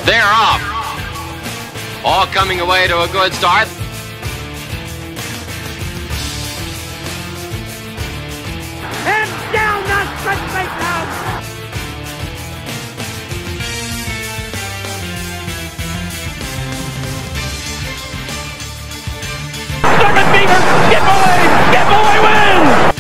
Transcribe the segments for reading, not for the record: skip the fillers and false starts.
They're off. All coming away to a good start. And down the stretch they come. Serpent Beaver, giveaway wins!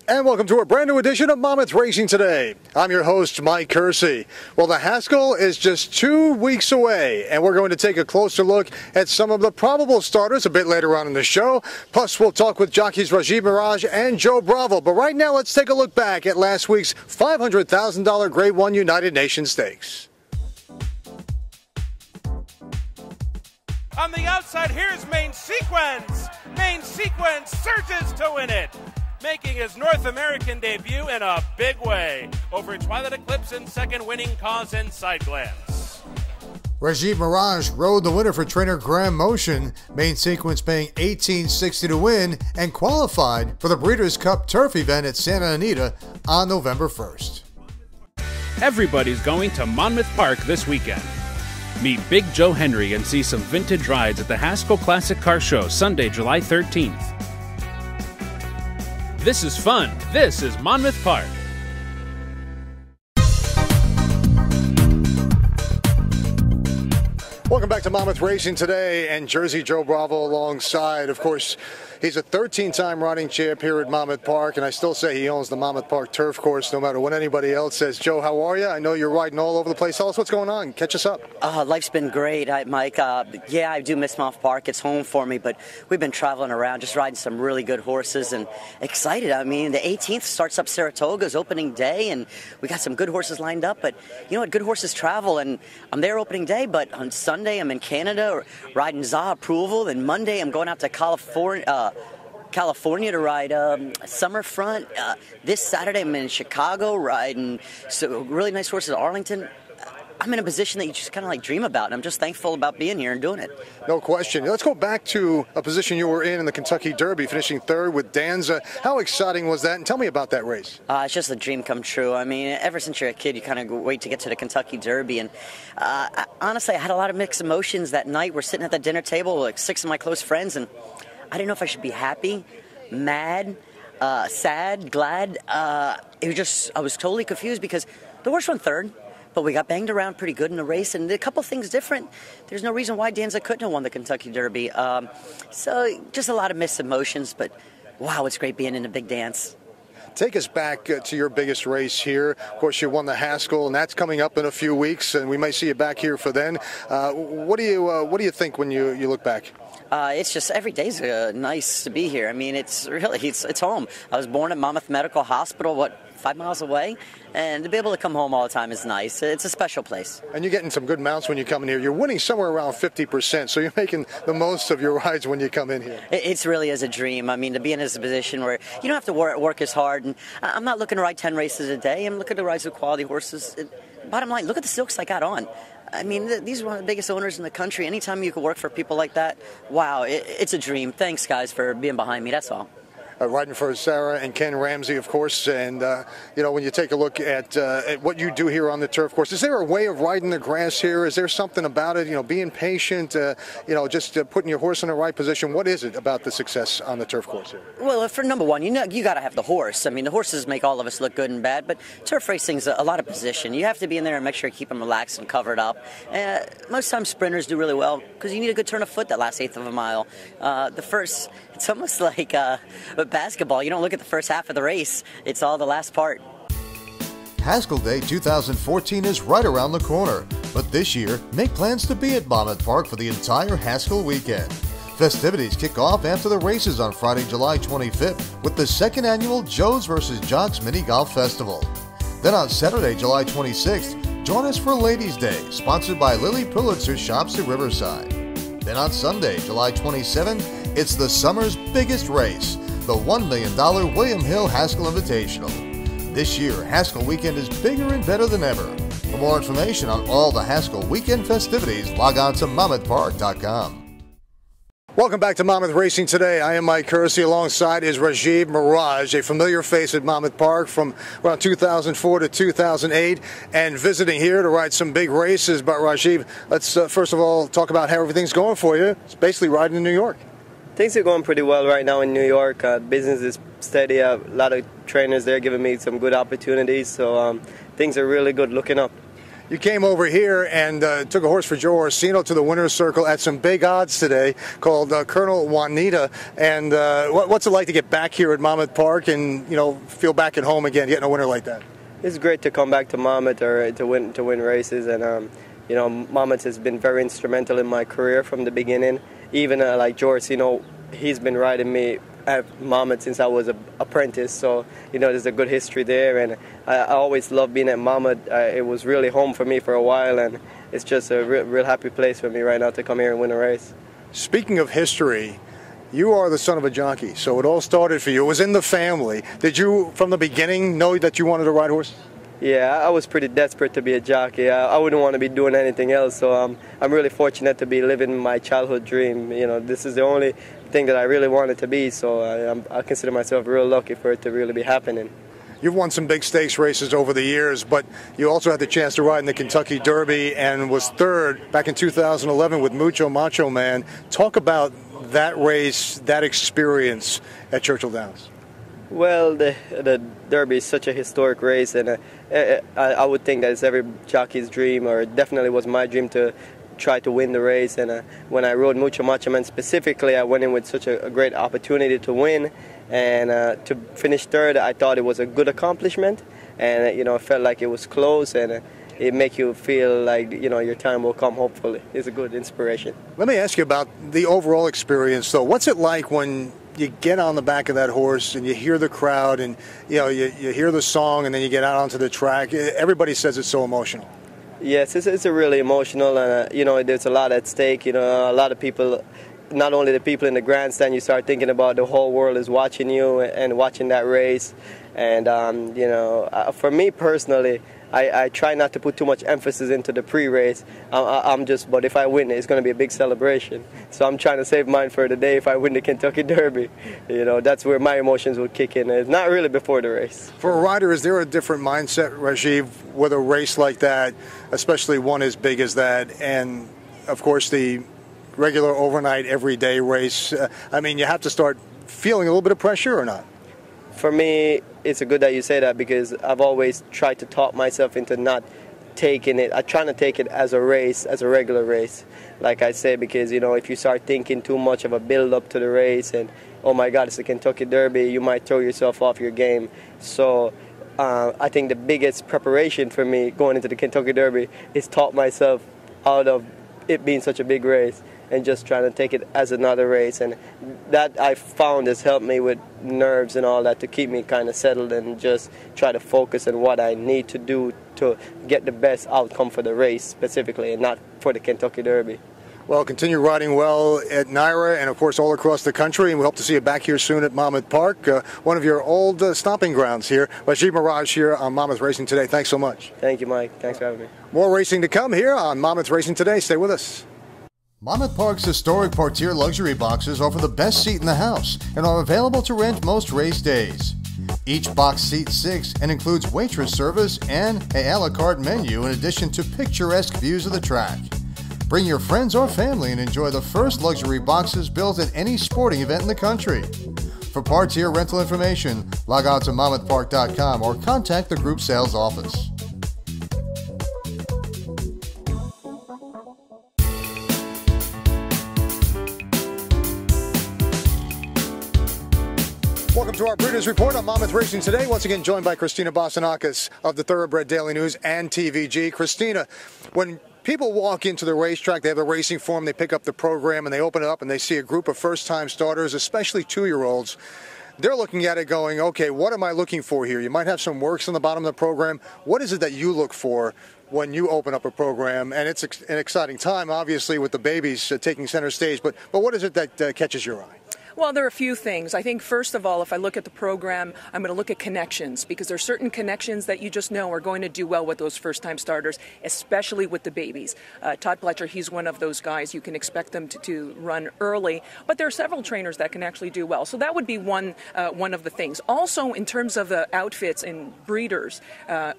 And welcome to a brand new edition of Monmouth Racing Today. I'm your host, Mike Curci. Well, the Haskell is just 2 weeks away, and we're going to take a closer look at some of the probable starters a bit later on in the show. Plus, we'll talk with jockeys Rajiv Mirage and Joe Bravo. But right now, let's take a look back at last week's $500,000 Grade 1 United Nations Stakes. On the outside, here's Main Sequence. Main Sequence surges to win it, making his North American debut in a big way over Twilight Eclipse and second winning Cause and Side Glance. Rajiv Mirage rode the winner for trainer Graham Motion, Main Sequence paying $18.60 to win, and qualified for the Breeders' Cup Turf event at Santa Anita on November 1st. Everybody's going to Monmouth Park this weekend. Meet Big Joe Henry and see some vintage rides at the Haskell Classic Car Show Sunday, July 13th. This is fun. This is Monmouth Park. Welcome back to Monmouth Racing Today, and Jersey Joe Bravo alongside. Of course, he's a 13-time riding champ here at Monmouth Park, and I still say he owns the Monmouth Park turf course no matter what anybody else says. Joe, how are you? I know you're riding all over the place. Tell us what's going on. Catch us up. Life's been great, Mike. Yeah, I do miss Monmouth Park. It's home for me, but we've been traveling around just riding some really good horses and excited. I mean, the 18th starts up Saratoga's opening day, and we got some good horses lined up, but you know what? Good horses travel, and I'm there opening day, but on Sunday I'm in Canada riding Za Approval, and Monday I'm going out to California to ride Summerfront. This Saturday I'm in Chicago riding really nice horses at Arlington. I'm in a position that you just kind of like dream about, and I'm just thankful about being here and doing it. No question. Let's go back to a position you were in the Kentucky Derby, finishing third with Danza. How exciting was that? And tell me about that race. It's just a dream come true. I mean, ever since you're a kid, you kind of wait to get to the Kentucky Derby. And honestly, I had a lot of mixed emotions that night. We're sitting at the dinner table, like 6 of my close friends, and I didn't know if I should be happy, mad, sad, glad. I was totally confused because the horse won third. But we got banged around pretty good in the race, and a couple things different. There's no reason why Danza couldn't have won the Kentucky Derby. So just a lot of mixed emotions, but wow, it's great being in a big dance. Take us back to your biggest race here. Of course, you won the Haskell, and that's coming up in a few weeks, and we may see you back here for then. What do you think when you look back? It's just every day's nice to be here. I mean, it's home. I was born at Monmouth Medical Hospital, 5 miles away, and to be able to come home all the time is nice. It's a special place. And you're getting some good mounts when you come in here. You're winning somewhere around 50%, so you're making the most of your rides when you come in here. It really is a dream. I mean, to be in this position where you don't have to work as hard. And I'm not looking to ride 10 races a day. I'm looking to ride some quality horses. Bottom line, look at the silks I got on. I mean, these are one of the biggest owners in the country. Anytime you can work for people like that, wow, it's a dream. Thanks, guys, for being behind me. That's all. Riding for Sarah and Ken Ramsey, of course, and when you take a look at what you do here on the turf course, is there a way of riding the grass here? Is there something about it? Being patient, just putting your horse in the right position. What is it about the success on the turf course here? Well, for number one, you got to have the horse. I mean, the horses make all of us look good and bad, but turf racing's a lot of position. You have to be in there and make sure you keep them relaxed and covered up. Most times sprinters do really well because you need a good turn of foot that last eighth of a mile. It's almost like basketball. You don't look at the first half of the race. It's all the last part. Haskell Day 2014 is right around the corner, but this year, make plans to be at Monmouth Park for the entire Haskell weekend. Festivities kick off after the races on Friday, July 25th with the second annual Joe's vs. Jocks Mini Golf Festival. Then on Saturday, July 26th, join us for Ladies' Day, sponsored by Lily Pulitzer Shops at Riverside. Then on Sunday, July 27th, it's the summer's biggest race, the $1 million William Hill Haskell Invitational. This year, Haskell Weekend is bigger and better than ever. For more information on all the Haskell Weekend festivities, log on to MonmouthPark.com. Welcome back to Monmouth Racing Today. I am Mike Curci. Alongside is Rajiv Mirage, a familiar face at Monmouth Park from around 2004 to 2008, and visiting here to ride some big races. But Rajiv, let's first of all talk about how everything's going for you. It's basically riding in New York. Things are going pretty well right now in New York. Business is steady. A lot of trainers there giving me some good opportunities, so things are really good, looking up. You came over here and took a horse for Joe Orsino to the winner's circle at some big odds today, called Colonel Juanita. And what's it like to get back here at Monmouth Park and feel back at home again, getting a winner like that? It's great to come back to Monmouth or to win races, and Monmouth has been very instrumental in my career from the beginning. Even like Joe Orsino, he's been riding me at Monmouth since I was an apprentice, so there's a good history there, and I always loved being at Monmouth. It was really home for me for a while, and it's just a real happy place for me right now to come here and win a race. Speaking of history, you are the son of a jockey, so it all started for you. It was in the family. Did you, from the beginning, know that you wanted to ride horses? Yeah, I was pretty desperate to be a jockey. I wouldn't want to be doing anything else, so I'm really fortunate to be living my childhood dream. This is the only thing that I really wanted to be, so I consider myself real lucky for it to really be happening. You've won some big stakes races over the years, but you also had the chance to ride in the Kentucky Derby and was third back in 2011 with Mucho Macho Man. Talk about that race, that experience at Churchill Downs. Well, the Derby is such a historic race, and I would think that it's every jockey's dream, or it definitely was my dream to try to win the race. And when I rode Mucho Macho Man specifically, I went in with such a great opportunity to win, and to finish third, I thought it was a good accomplishment, and it felt like it was close, and it make you feel like your time will come. Hopefully, it's a good inspiration. Let me ask you about the overall experience, though. What's it like when you get on the back of that horse and you hear the crowd and you hear the song and then you get out onto the track? Everybody says it's so emotional. Yes, it's a really emotional, and there's a lot at stake. A lot of people, not only the people in the grandstand, you start thinking about the whole world is watching you and watching that race. And for me personally, I try not to put too much emphasis into the pre-race. But if I win, it's going to be a big celebration. So I'm trying to save mine for the day if I win the Kentucky Derby. That's where my emotions will kick in. It's not really before the race. For a rider, is there a different mindset, Rajiv, with a race like that, especially one as big as that, and of course the regular overnight, everyday race? You have to start feeling a little bit of pressure or not? For me, it's good that you say that, because I've always tried to talk myself into not taking it. I try to take it as a race, as a regular race, like I say, because if you start thinking too much of a build-up to the race and, oh my God, it's the Kentucky Derby, you might throw yourself off your game. So I think the biggest preparation for me going into the Kentucky Derby is talk myself out of it being such a big race and just trying to take it as another race. And that I found has helped me with nerves and all that, to keep me kind of settled and just try to focus on what I need to do to get the best outcome for the race specifically, and not for the Kentucky Derby. Well, continue riding well at NYRA and, of course, all across the country, and we hope to see you back here soon at Monmouth Park, one of your old stomping grounds here. Rajiv Mirage here on Monmouth Racing Today. Thanks so much. Thank you, Mike. Thanks for having me. More racing to come here on Monmouth Racing Today. Stay with us. Monmouth Park's historic Parterre luxury boxes offer the best seat in the house and are available to rent most race days. Each box seats 6 and includes waitress service and a la carte menu, in addition to picturesque views of the track. Bring your friends or family and enjoy the first luxury boxes built at any sporting event in the country. For Parterre rental information, log on to monmouthpark.com or contact the group sales office. Welcome to our Breeders' Report on Monmouth Racing Today. Once again, joined by Christina Bosanakis of the Thoroughbred Daily News and TVG. Christina, when people walk into the racetrack, they have the racing form, they pick up the program, and they open it up and they see a group of first-time starters, especially 2-year-olds. They're looking at it going, okay, what am I looking for here? You might have some works on the bottom of the program. What is it that you look for when you open up a program? And it's an exciting time, obviously, with the babies taking center stage. But what is it that catches your eye? Well, there are a few things. I think, first of all, if I look at the program, I'm going to look at connections, because there are certain connections that you just know are going to do well with those first-time starters, especially with the babies. Todd Pletcher, he's one of those guys. You can expect them to run early, but there are several trainers that can actually do well. So that would be one of the things. Also, in terms of the outfits and breeders,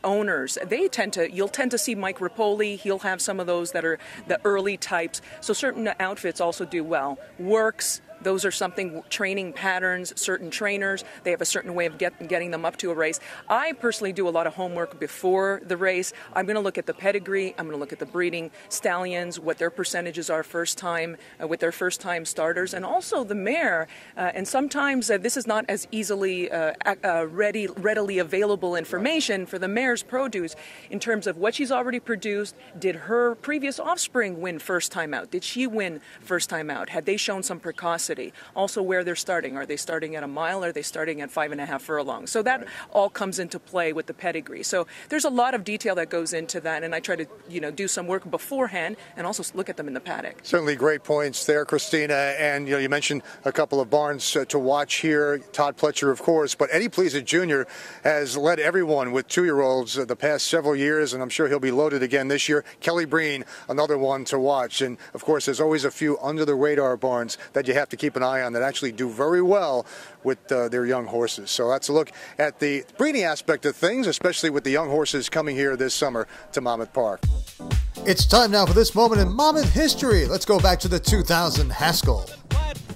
owners, you'll tend to see Mike Rapoli. He'll have some of those that are the early types. So certain outfits also do well. Works. Those are something, training patterns, certain trainers, they have a certain way of getting them up to a race. I personally do a lot of homework before the race. I'm going to look at the pedigree, I'm going to look at the breeding stallions, what their percentages are first time, with their first time starters, and also the mare. And sometimes this is not as easily readily available information for the mare's produce in terms of what she's already produced. Did her previous offspring win first time out? Did she win first time out? Had they shown some precocity? Also, where they're starting. Are they starting at a mile? Or are they starting at 5.5 furlongs? So that all comes into play with the pedigree. So there's a lot of detail that goes into that, and I try to do some work beforehand and also look at them in the paddock. Certainly great points there, Christina. And you mentioned a couple of barns to watch here. Todd Pletcher, of course, but Eddie Pleasant Jr. has led everyone with 2-year-olds the past several years, and I'm sure he'll be loaded again this year. Kelly Breen, another one to watch. And of course, there's always a few under the radar barns that you have to keep an eye on that actually do very well with their young horses. So that's a look at the breeding aspect of things, especially with the young horses coming here this summer to Monmouth Park. It's time now for this moment in Monmouth history. Let's go back to the 2000 Haskell.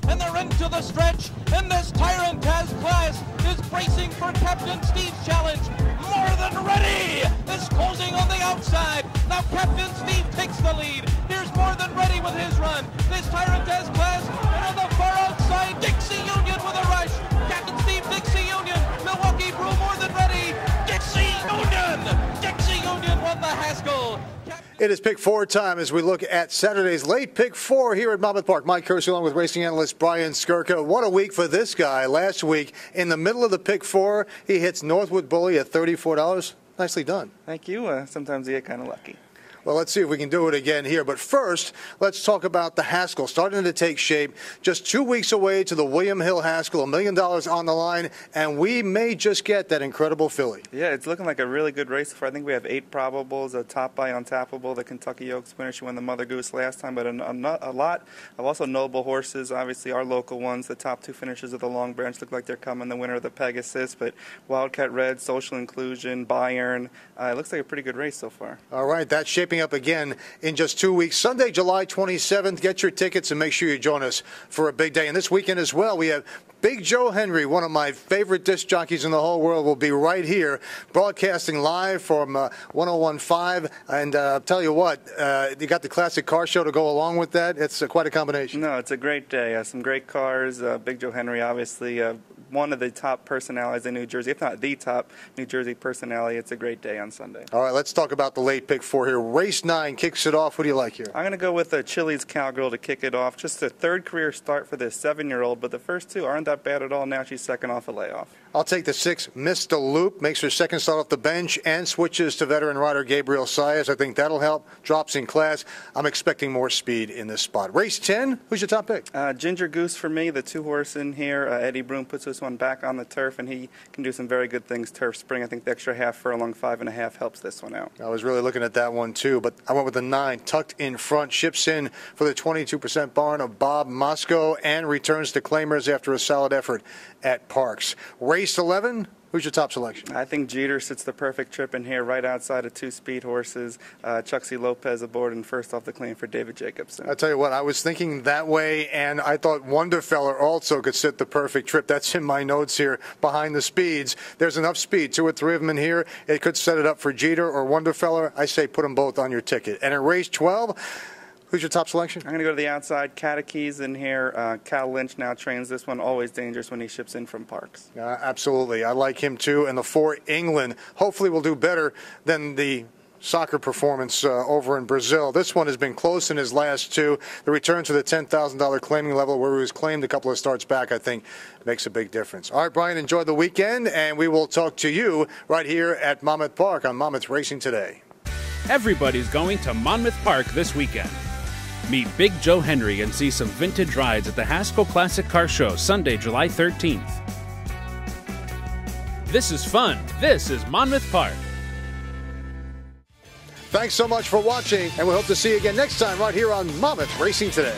And they're into the stretch, and this Tyrant Taz class is bracing for Captain Steve's challenge. More than ready! This closing on the outside. Now Captain Steve takes the lead. Here's More Than Ready with his run. This Tyrant Taz class, and on the far outside, Dixie Union with a rush. Captain Steve, Dixie Union. Milwaukee Brew, More Than Ready. Dixie Union! Dixie Union won the Haskell. It is pick 4 time as we look at Saturday's late pick 4 here at Monmouth Park. Mike Curci along with racing analyst Brian Skirka. What a week for this guy. Last week, in the middle of the pick 4, he hits Northwood Bully at $34. Nicely done. Thank you. Sometimes you get kind of lucky. Well, let's see if we can do it again here. But first, let's talk about the Haskell starting to take shape. Just 2 weeks away to the William Hill Haskell, $1 million on the line, and we may just get that incredible filly. Yeah, it's looking like a really good race so far. I think we have 8 probables, a top by untappable, the Kentucky Oaks winner. She won the Mother Goose last time, but a lot of also noble horses, obviously our local ones. The top 2 finishers of the Long Branch look like they're coming, the winner of the Pegasus, but Wildcat Red, Social Inclusion, Bayern. It looks like a pretty good race so far. All right, that's shaping up again in just 2 weeks. Sunday, July 27th. Get your tickets and make sure you join us for a big day. And this weekend as well, we have Big Joe Henry, one of my favorite disc jockeys in the whole world, will be right here broadcasting live from 101.5. And I'll tell you what, you got the classic car show to go along with that. It's quite a combination. No, it's a great day. Some great cars. Big Joe Henry, obviously, one of the top personalities in New Jersey, if not the top New Jersey personality. It's a great day on Sunday. All right, let's talk about the late pick 4 here. Race 9 kicks it off. What do you like here? I'm going to go with Chili's Cowgirl to kick it off. Just a 3rd career start for this 7-year-old, but the first 2 aren't that bad at all. Now she's second off a layoff. I'll take the 6, Missed the Loop. Makes her second start off the bench and switches to veteran rider Gabriel Saez. I think that'll help. Drops in class. I'm expecting more speed in this spot. Race 10, who's your top pick? Ginger Goose for me, the 2-horse in here. Eddie Broom puts this one back on the turf, and he can do some very good things. Turf spring, I think the extra half furlong, 5.5 helps this one out. I was really looking at that one too, but I went with the 9, tucked in front. Ships in for the 22% barn of Bob Moscow and returns to claimers after a solid effort at Parks. Race 11, who's your top selection? I think Jeter sits the perfect trip in here right outside of 2 speed horses. Chucksy Lopez aboard and first off the claim for David Jacobson. I'll tell you what, I was thinking that way, and I thought Wonderfeller also could sit the perfect trip. That's in my notes here behind the speeds. There's enough speed, 2 or 3 of them in here. It could set it up for Jeter or Wonderfeller. I say put them both on your ticket. And in race 12, who's your top selection? I'm going to go to the outside. Catechese in here. Cal Lynch now trains this one. Always dangerous when he ships in from Parks. Absolutely. I like him too. And the 4, England, hopefully will do better than the soccer performance over in Brazil. This one has been close in his last 2. The return to the $10,000 claiming level where he was claimed a couple of starts back, I think, makes a big difference. All right, Brian, enjoy the weekend, and we will talk to you right here at Monmouth Park on Monmouth Racing Today. Everybody's going to Monmouth Park this weekend. Meet Big Joe Henry and see some vintage rides at the Haskell Classic Car Show Sunday, July 13th. This is fun. This is Monmouth Park. Thanks so much for watching, and we hope to see you again next time right here on Monmouth Racing Today.